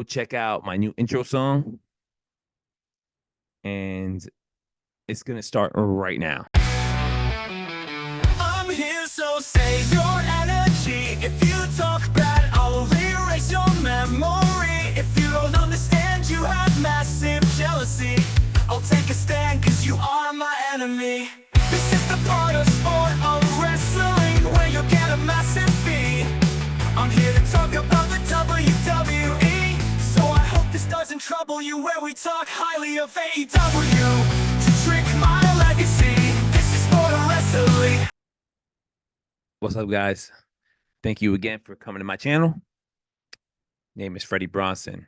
go check out my new intro song. And it's going to start right now. I'm here, so save your energy. If you talk bad, I'll erase your memory. If you don't understand, you have massive jealousy. I'll take a stand, cause you are my enemy. This is the part of sport of wrestling where you get a massive fee. I'm here to talk about the WWE, so I hope this doesn't trouble you, where we talk highly of AEW to drink my legacy. This is sport of wrestling. What's up, guys? Thank you again for coming to my channel. Name is Freddy Bronson.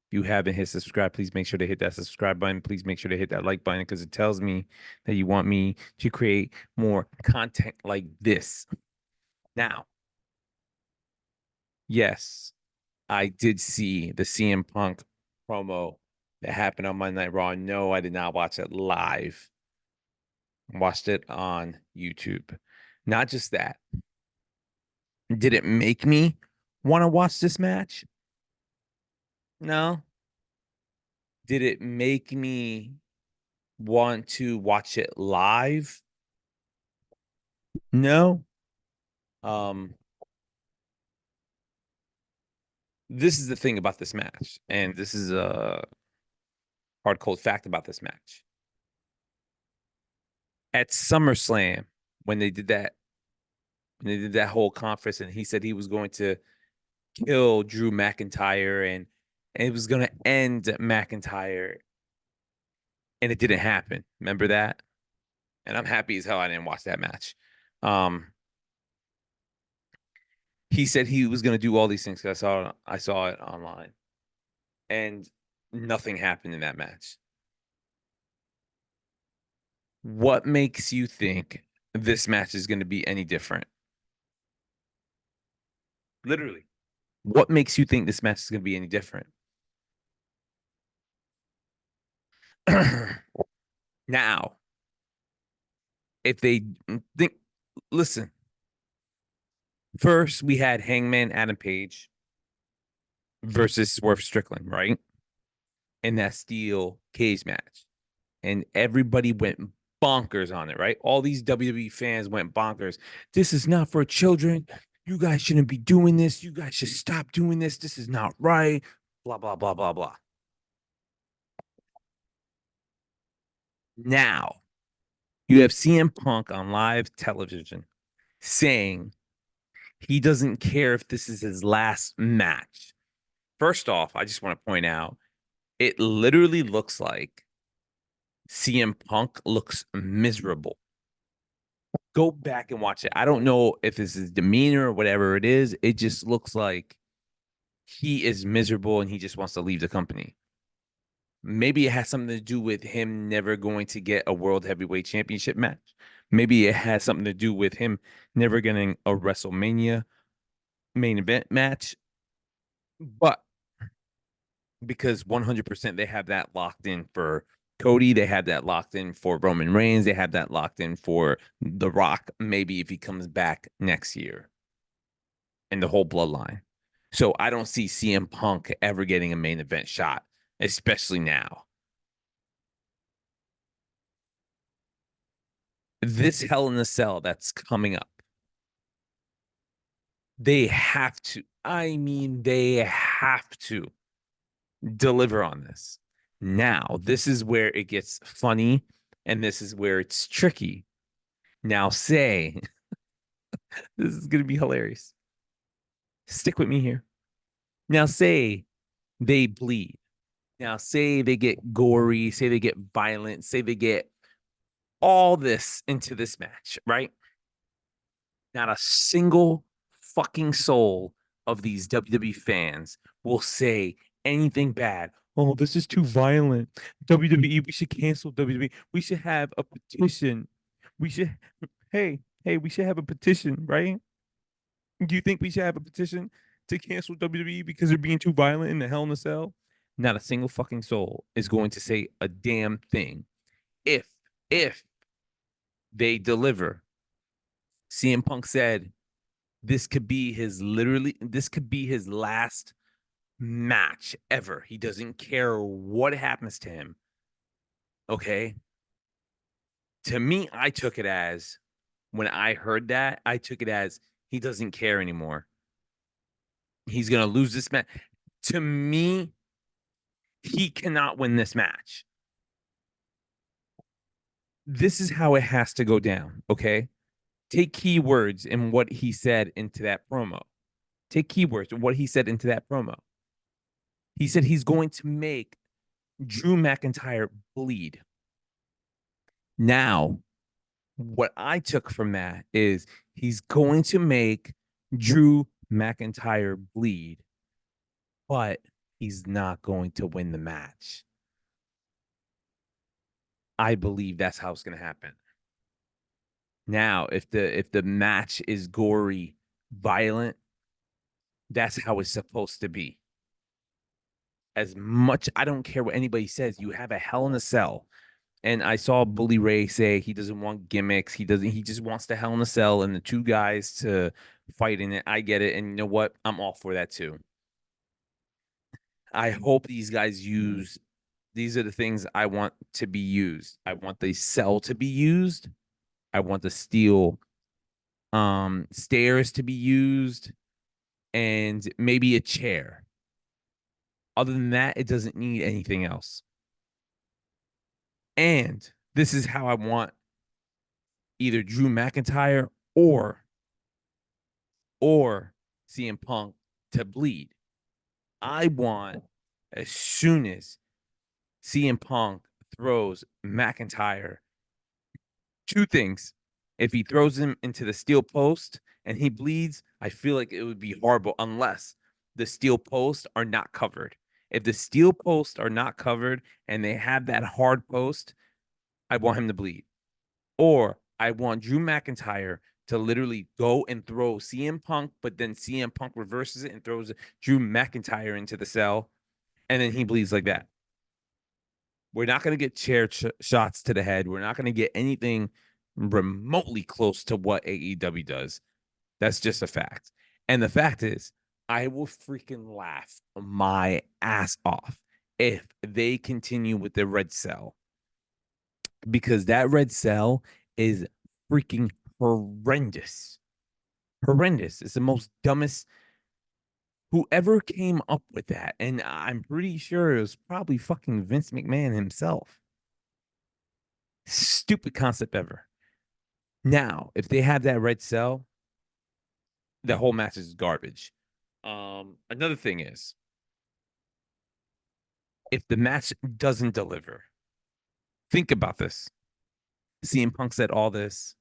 If you haven't hit subscribe, please make sure to hit that subscribe button. Please make sure to hit that like button because it tells me that you want me to create more content like this. Now, yes, I did see the CM Punk promo that happened on Monday Night Raw. No, I did not watch it live. I watched it on YouTube. Not just that. Did it make me want to watch this match? No. Did it make me want to watch it live? No. This is the thing about this match, and this is a hard cold fact about this match. At SummerSlam, when they did that whole conference, and he said he was going to kill Drew McIntyre and it was going to end McIntyre, and it didn't happen. Remember that? And I'm happy as hell I didn't watch that match. He said he was going to do all these things. I saw it online, and nothing happened in that match. What makes you think this match is going to be any different? Literally, what makes you think this match is going to be any different? Now, if they think, listen, first we had Hangman Adam Page versus Swerve Strickland, right? In that steel cage match. And everybody went bonkers on it, right? All these WWE fans went bonkers. This is not for children. You guys shouldn't be doing this. You guys should stop doing this. This is not right. Blah, blah, blah, blah, blah. Now, you have CM Punk on live television saying he doesn't care if this is his last match. First off, I just want to point out, it literally looks like CM Punk looks miserable. Go back and watch it. I don't know if it's his demeanor or whatever it is. It just looks like he is miserable and he just wants to leave the company. Maybe it has something to do with him never going to get a World Heavyweight Championship match. Maybe it has something to do with him never getting a WrestleMania main event match. But because 100% they have that locked in for Cody, they have that locked in for Roman Reigns, they have that locked in for The Rock, maybe if he comes back next year, and the whole bloodline. So I don't see CM Punk ever getting a main event shot, especially now. This Hell in a Cell that's coming up, they have to, they have to deliver on this. Now, this is where it gets funny, and this is where it's tricky. Now, say, this is going to be hilarious. Stick with me here. Now, say they bleed. Now, say they get gory, say they get violent, say they get all this into this match, right? Not a single fucking soul of these WWE fans will say anything bad. Oh, this is too violent. WWE, we should cancel WWE. We should have a petition. We should, hey, we should have a petition, right? Do you think we should have a petition to cancel WWE because they're being too violent in the Hell in a Cell? Not a single fucking soul is going to say a damn thing. If they deliver, CM Punk said this could be his last match ever. He doesn't care what happens to him. Okay. To me, I took it as when I heard that, I took it as he doesn't care anymore. He's going to lose this match. To me, he cannot win this match. This is how it has to go down. Okay. Take keywords in what he said into that promo. Take keywords and what he said into that promo. He said he's going to make Drew McIntyre bleed. Now, what I took from that is he's going to make Drew McIntyre bleed, but he's not going to win the match. I believe that's how it's going to happen. Now, if the match is gory, violent, that's how it's supposed to be. As much I don't care what anybody says, you have a Hell in a Cell. And I saw Bully Ray say he doesn't want gimmicks. He just wants the Hell in a Cell and the two guys to fight in it. I get it. And you know what? I'm all for that too. I hope these guys use these are the things I want to be used. I want the cell to be used. I want the steel stairs to be used and maybe a chair. Other than that, it doesn't need anything else. And this is how I want either Drew McIntyre or CM Punk to bleed. I want as soon as CM Punk throws McIntyre, two things. If he throws him into the steel post and he bleeds, I feel like it would be horrible unless the steel posts are not covered. If the steel posts are not covered and they have that hard post, I want him to bleed. Or I want Drew McIntyre to literally go and throw CM Punk, but then CM Punk reverses it and throws Drew McIntyre into the cell, and then he bleeds like that. We're not going to get chair shots to the head. We're not going to get anything remotely close to what AEW does. That's just a fact. And the fact is, I will freaking laugh my ass off if they continue with the red cell, because that red cell is freaking horrendous. Horrendous. It's the most dumbest. Whoever came up with that, and I'm pretty sure it was probably fucking Vince McMahon himself. Stupid concept ever. Now, if they have that red cell, the whole match is garbage. Another thing is, if the match doesn't deliver, think about this. CM Punk said all this.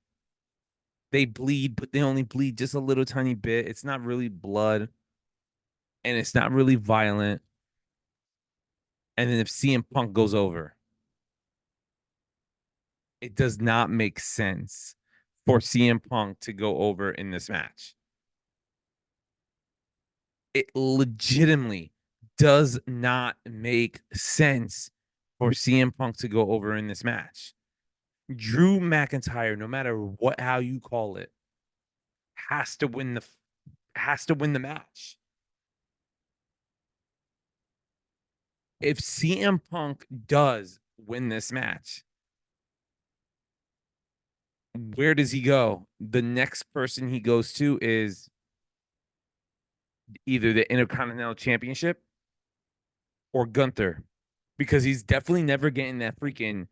They bleed, but they only bleed just a little tiny bit. It's not really blood, and it's not really violent. And then if CM Punk goes over, it does not make sense for CM Punk to go over in this match. It legitimately does not make sense for CM Punk to go over in this match. Drew McIntyre, no matter what how you call it, has to win the match. If CM Punk does win this match, where does he go? The next person he goes to is either the Intercontinental Championship or Gunther, because he's definitely never getting that freaking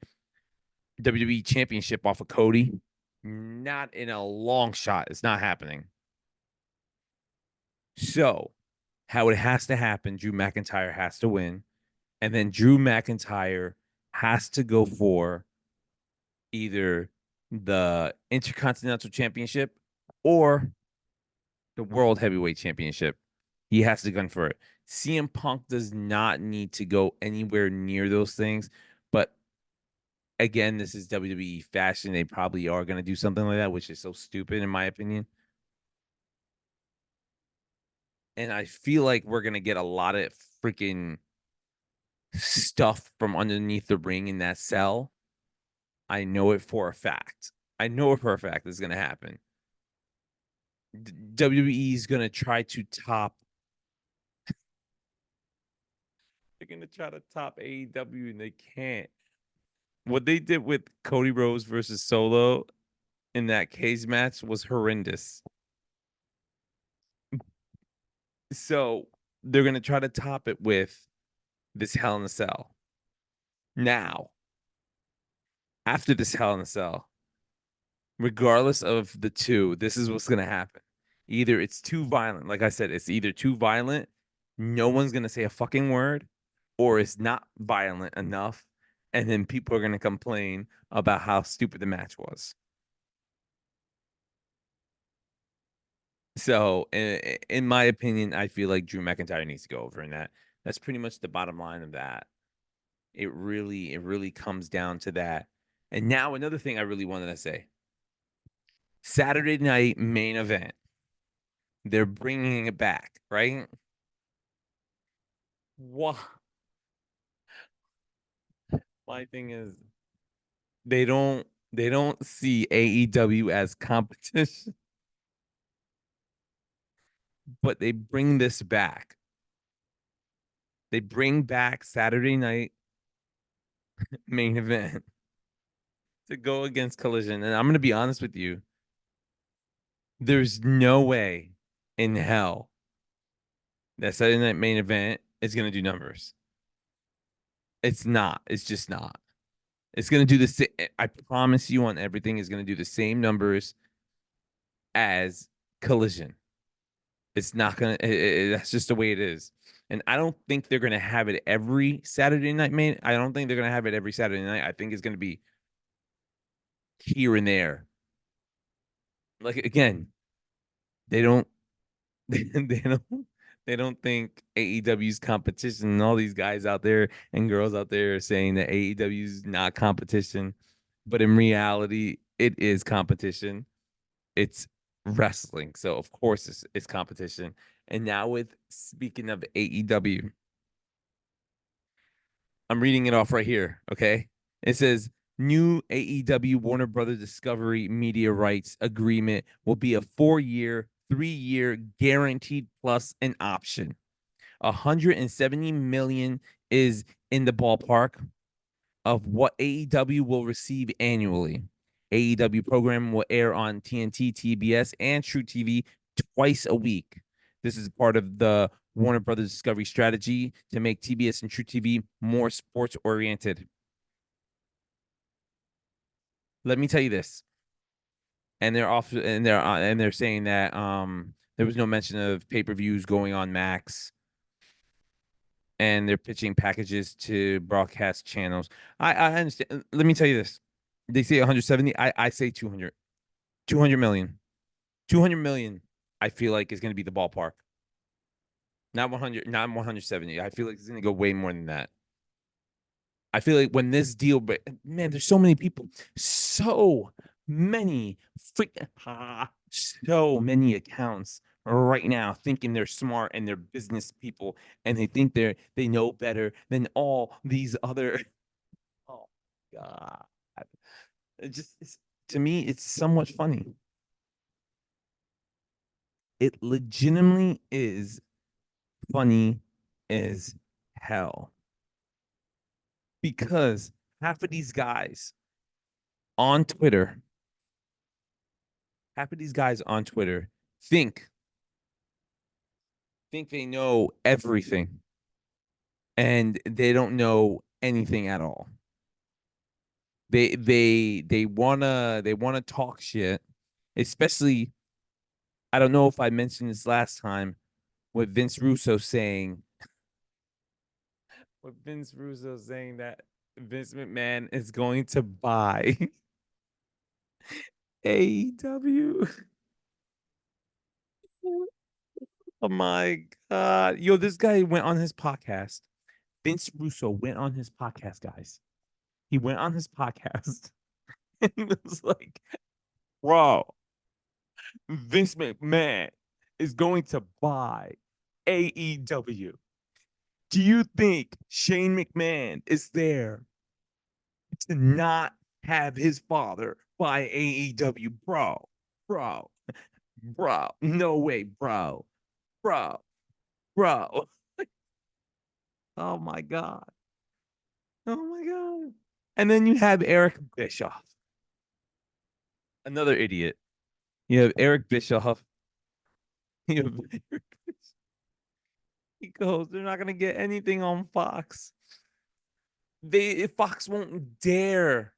WWE Championship off of Cody. Not in a long shot. It's not happening. So, how it has to happen, Drew McIntyre has to win. And then Drew McIntyre has to go for either the Intercontinental Championship or the World Heavyweight Championship. He has to gun for it. CM Punk does not need to go anywhere near those things. But again, this is WWE fashion. They probably are going to do something like that, which is so stupid, in my opinion. And I feel like we're going to get a lot of freaking stuff from underneath the ring in that cell. I know it for a fact. I know it for a fact is going to happen. WWE is going to try to top gonna try to top AEW and they can't. What they did with Cody Rhodes versus Solo in that cage match was horrendous. So they're gonna try to top it with this Hell in a Cell. Now, after this Hell in a Cell, regardless of the two, this is what's gonna happen. Either it's too violent, like I said, it's either too violent, no one's gonna say a fucking word, or it's not violent enough, and then people are gonna complain about how stupid the match was. So, in my opinion, I feel like Drew McIntyre needs to go over in that. That's pretty much the bottom line of that. It really comes down to that. And now another thing I really wanted to say. Saturday night main event. They're bringing it back, right? What? My thing is they don't see AEW as competition, but they bring this back. They bring back Saturday night main event to go against Collision. And I'm going to be honest with you. There's no way in hell that Saturday night main event is going to do numbers. It's not. It's just not. It's going to do the same. I promise you on everything is going to do the same numbers as Collision. It's not going to, that's just the way it is. And I don't think they're going to have it every Saturday night main. I don't think they're going to have it every Saturday night. I think it's going to be here and there. Like, again, they don't, they don't think AEW's competition, and all these guys out there and girls out there are saying that AEW's not competition, but in reality, it is competition. It's wrestling, so of course it's competition. And now with speaking of AEW, I'm reading it off right here. Okay, it says new AEW Warner Brothers Discovery media rights agreement will be a 4-year, 3-year guaranteed plus an option. 170 million is in the ballpark of what AEW will receive annually. AEW program will air on TNT, TBS, and True TV twice a week. This is part of the Warner Brothers Discovery strategy to make TBS and True TV more sports oriented. Let me tell you this, and they're saying that there was no mention of pay-per-views going on Max, and they're pitching packages to broadcast channels. I understand. Let me tell you this. They say 170. I say 200. 200 million. 200 million, I feel like is going to be the ballpark. Not 100, not 170. I feel like it's going to go way more than that. I feel like when this deal, but man, there's so many people, so many so many accounts right now thinking they're smart and they're business people and they think they know better than all these other. Oh God, to me, it's somewhat funny. It legitimately is funny as hell because half of these guys on Twitter, half of these guys on Twitter think they know everything and they don't know anything at all. They wanna talk shit, especially. I don't know if I mentioned this last time with Vince Russo saying that Vince McMahon is going to buy AEW. Oh my God. Yo, this guy went on his podcast. Vince Russo went on his podcast, guys. He went on his podcast and he was like, bro, Vince McMahon is going to buy AEW. Do you think Shane McMahon is there to not have his father buy AEW? Bro, no way, bro. Oh my god. Oh my god. And then you have Eric Bischoff, another idiot. You have Eric Bischoff. You have Eric Bischoff. He goes, they're not gonna get anything on Fox. Fox won't dare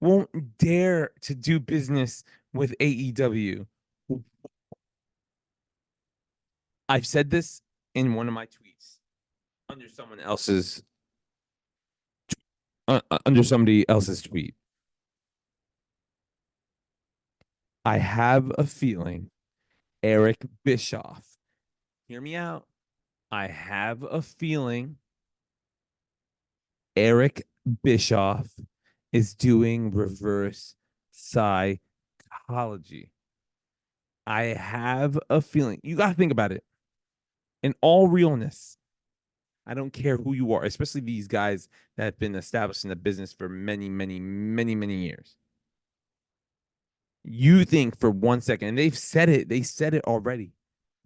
to do business with AEW. I've said this in one of my tweets under someone else's under somebody else's tweet. I have a feeling Eric Bischoff. Hear me out. I have a feeling Eric Bischoff is doing reverse psychology. I have a feeling. You got to think about it. In all realness, I don't care who you are, especially these guys that have been established in the business for many, many, many, many years. You think for 1 second, and they said it already.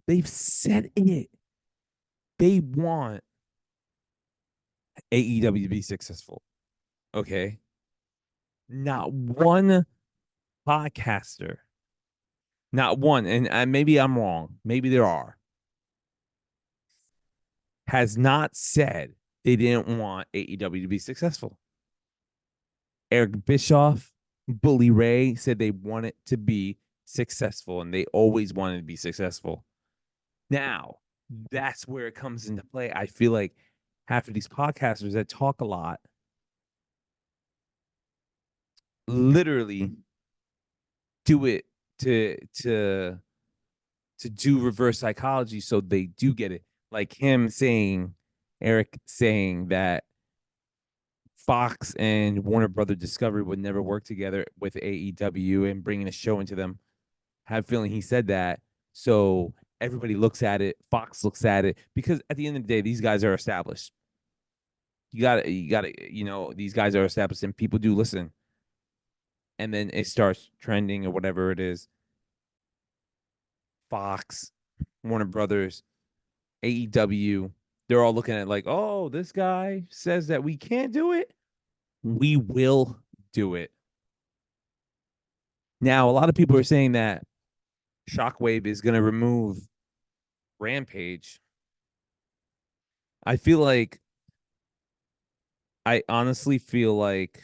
They've said it. They want AEW to be successful. Okay. Not one podcaster, not one, and maybe I'm wrong. Maybe there are, has not said they didn't want AEW to be successful. Eric Bischoff, Bully Ray said they want it to be successful, and they always wanted to be successful. Now, that's where it comes into play. I feel like half of these podcasters that talk a lot literally do it to do reverse psychology so they do get it. Like him saying, Eric saying that Fox and Warner Brother Discovery would never work together with AEW and bringing a show into them. I have a feeling he said that. So everybody looks at it. Fox looks at it because at the end of the day, these guys are established. You got to, these guys are established and people do listen. And then it starts trending or whatever it is. Fox, Warner Brothers, AEW, they're all looking at like, oh, this guy says that we can't do it. We will do it. Now, a lot of people are saying that Shockwave is going to remove Rampage. I honestly feel like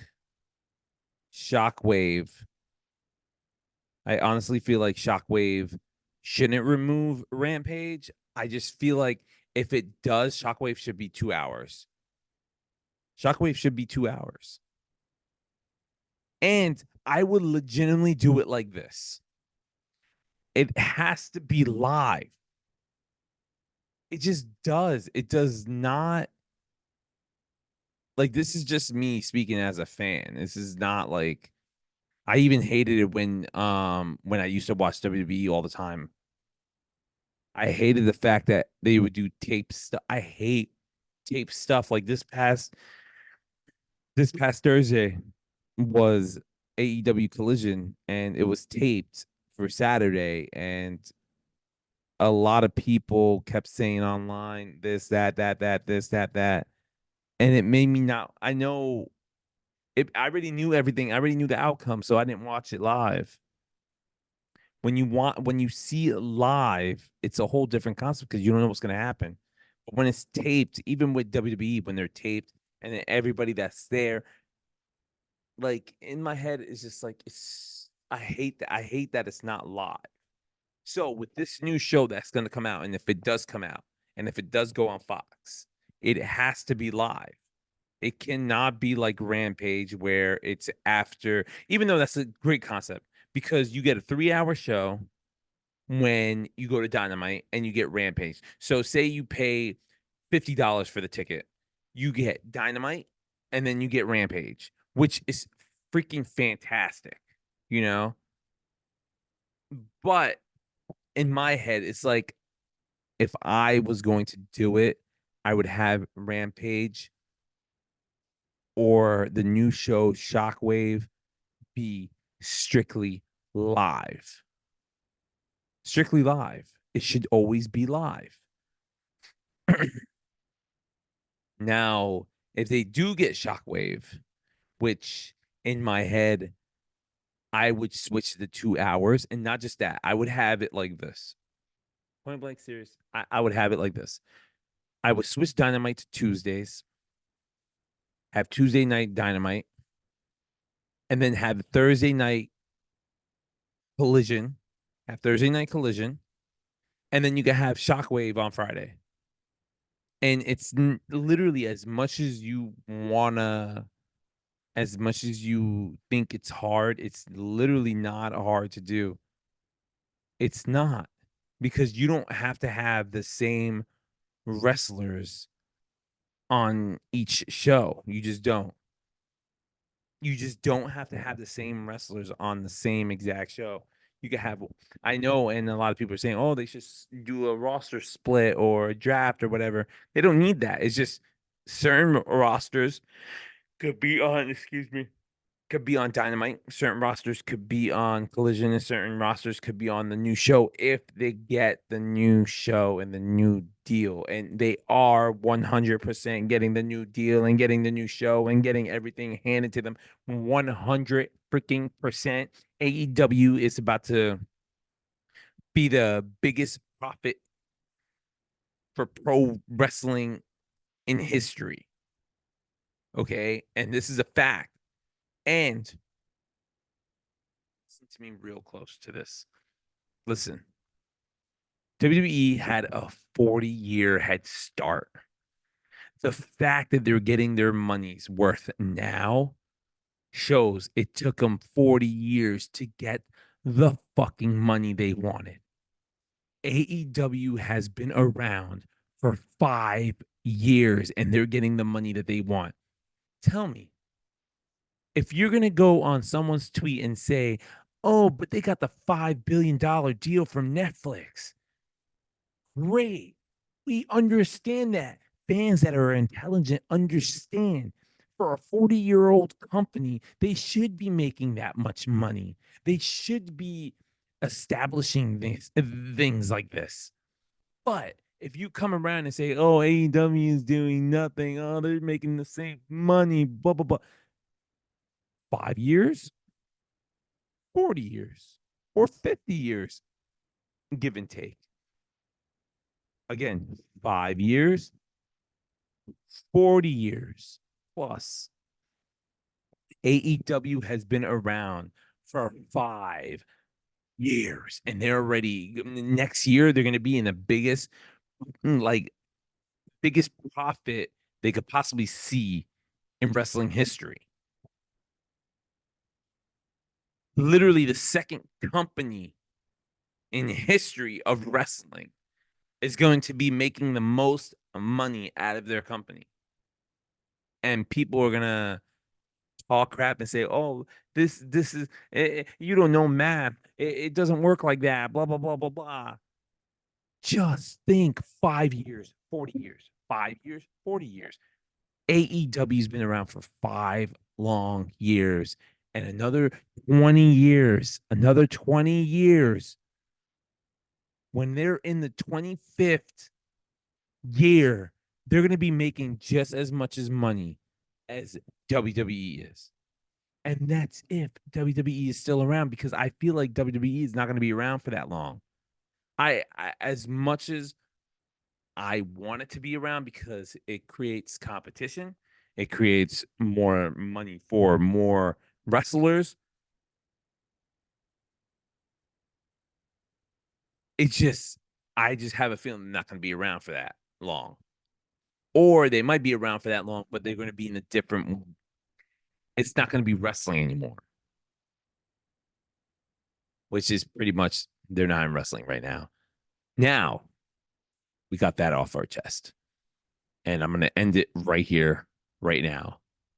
Shockwave, shouldn't remove Rampage. I just feel like if it does, Shockwave should be 2 hours. Shockwave should be 2 hours. And I would legitimately do it like this. It has to be live. It just does. It does not. Like, this is just me speaking as a fan. This is not like I even hated it when I used to watch WWE all the time. I hated the fact that they would do tape stuff. I hate tape stuff. Like this past Thursday was AEW Collision and it was taped for Saturday, and a lot of people kept saying online this, that, this, that. And it made me not, I know it, I already knew everything. I already knew the outcome, so I didn't watch it live. When you see it live, it's a whole different concept because you don't know what's gonna happen. But when it's taped, even with WWE, when they're taped and then everybody that's there, like in my head, it's just like I hate that. I hate that it's not live. So with this new show that's gonna come out, and if it does come out, and if it does go on Fox, it has to be live. It cannot be like Rampage where it's after, even though that's a great concept because you get a 3 hour show when you go to Dynamite and you get Rampage. So say you pay $50 for the ticket, you get Dynamite and then you get Rampage, which is freaking fantastic, you know? But in my head, it's like if I was going to do it, I would have Rampage or the new show Shockwave be strictly live. Strictly live. It should always be live. Now, if they do get Shockwave, which in my head, I would switch to the 2 hours, and not just that, I would have it like this. Point blank serious. I would have it like this. I would switch Dynamite to Tuesdays, have Tuesday night Dynamite, and then have Thursday night Collision, have Thursday night Collision, and then you can have Shockwave on Friday. And it's literally as much as you wanna, as much as you think it's hard, it's literally not hard to do. It's not, because you don't have to have the same wrestlers on each show. You just don't. You just don't have to have the same wrestlers on the same exact show. You can have, I know, and a lot of people are saying, oh, they should do a roster split or a draft or whatever. They don't need that. It's just certain rosters could be on, excuse me, could be on Dynamite. Certain rosters could be on Collision, and certain rosters could be on the new show if they get the new show and the new deal. And they are 100% getting the new deal and getting the new show and getting everything handed to them 100 freaking percent. AEW is about to be the biggest profit for pro wrestling in history. Okay. And this is a fact. And listen to me real close to this. Listen, WWE had a 40-year head start. The fact that they're getting their money's worth now shows it took them 40 years to get the fucking money they wanted. AEW has been around for 5 years and they're getting the money that they want. Tell me, if you're going to go on someone's tweet and say, oh, but they got the $5 billion deal from Netflix. Great. We understand that. Fans that are intelligent understand. For a 40-year-old company, they should be making that much money. They should be establishing things like this. But if you come around and say, oh, AEW is doing nothing, oh, they're making the same money, blah, blah, blah. 5 years, 40 years, or 50 years, give and take. Again, 5 years, 40 years plus. AEW has been around for 5 years, and they're already, next year they're going to be in the biggest, like, biggest profit they could possibly see in wrestling history. Literally the second company in history of wrestling is going to be making the most money out of their company. And people are going to talk crap and say, oh, this is, you don't know math. It doesn't work like that. Blah, blah, blah, blah, blah. Just think 5 years, 40 years, 5 years, 40 years. AEW's been around for 5 long years, and another 20 years, when they're in the 25th year, they're going to be making just as much as money as WWE is. And that's if WWE is still around, because I feel like WWE is not going to be around for that long. I as much as I want it to be around because it creates competition, it creates more money for more wrestlers. It's just, I just have a feeling they're not going to be around for that long. Or they might be around for that long, but they're going to be in a different, it's not going to be wrestling anymore, which is pretty much, they're not in wrestling right now. Now, we got that off our chest. And I'm going to end it right here, right now.